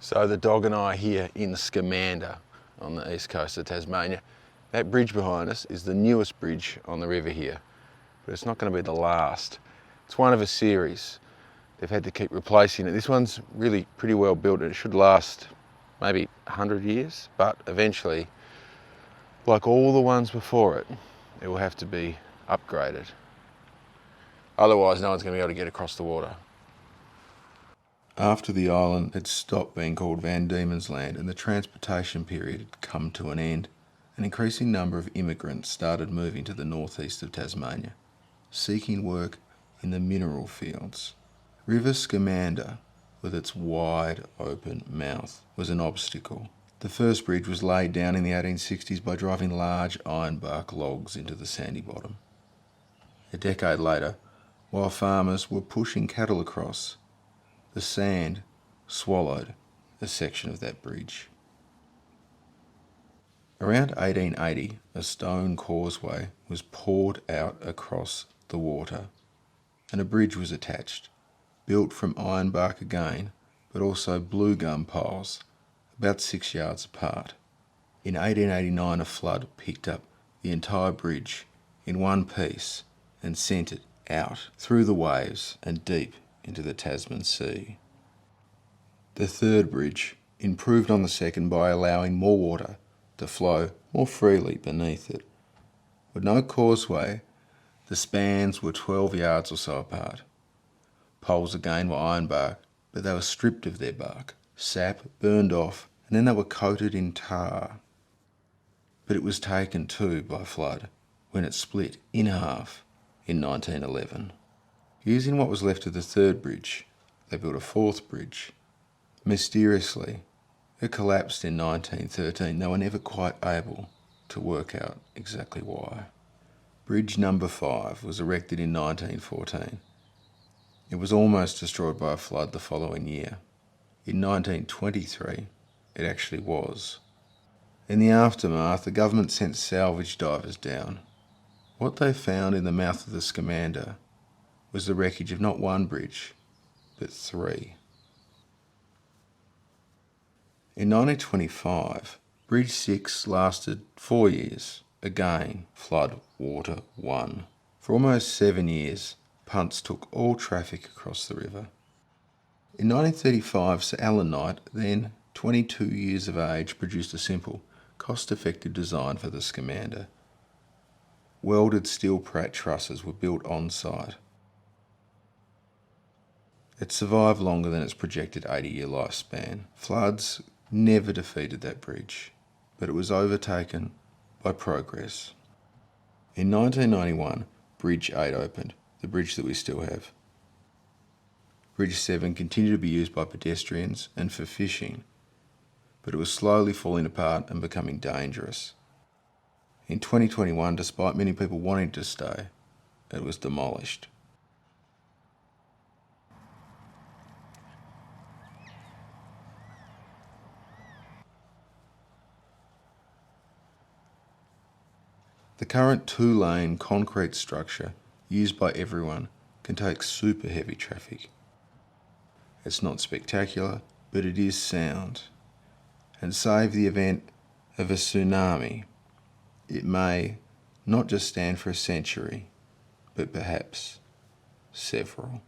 So the dog and I are here in Scamander on the east coast of Tasmania. That bridge behind us is the newest bridge on the river here, but it's not going to be the last. It's one of a series. They've had to keep replacing it. This one's really pretty well built and it should last maybe 100 years, but eventually, like all the ones before it, it will have to be upgraded. Otherwise, no one's going to be able to get across the water. After the island had stopped being called Van Diemen's Land and the transportation period had come to an end, an increasing number of immigrants started moving to the northeast of Tasmania, seeking work in the mineral fields. River Scamander, with its wide open mouth, was an obstacle. The first bridge was laid down in the 1860s by driving large ironbark logs into the sandy bottom. A decade later, while farmers were pushing cattle across, the sand swallowed a section of that bridge. Around 1880, a stone causeway was poured out across the water and a bridge was attached, built from ironbark again, but also blue gum poles, about 6 yards apart. In 1889, a flood picked up the entire bridge in one piece and sent it out through the waves and deep into the Tasman Sea. The third bridge improved on the second by allowing more water to flow more freely beneath it. With no causeway, the spans were 12 yards or so apart. Poles again were ironbark, but they were stripped of their bark, sap burned off, and then they were coated in tar. But it was taken too by flood when it split in half in 1911. Using what was left of the third bridge, they built a fourth bridge. Mysteriously, it collapsed in 1913. They were never quite able to work out exactly why. Bridge number 5 was erected in 1914. It was almost destroyed by a flood the following year. In 1923, it actually was. In the aftermath, the government sent salvage divers down. What they found in the mouth of the Scamander was the wreckage of not one bridge, but 3. In 1925, Bridge 6 lasted 4 years. Again, flood water won. For almost 7 years, punts took all traffic across the river. In 1935, Sir Alan Knight, then 22 years of age, produced a simple, cost-effective design for the Scamander. Welded steel Pratt trusses were built on site. It survived longer than its projected 80-year lifespan. Floods never defeated that bridge, but it was overtaken by progress. In 1991, Bridge 8 opened, the bridge that we still have. Bridge 7 continued to be used by pedestrians and for fishing, but it was slowly falling apart and becoming dangerous. In 2021, despite many people wanting to stay, it was demolished. The current 2-lane concrete structure used by everyone can take super heavy traffic. It's not spectacular, but it is sound. And save the event of a tsunami, it may not just stand for a century, but perhaps several.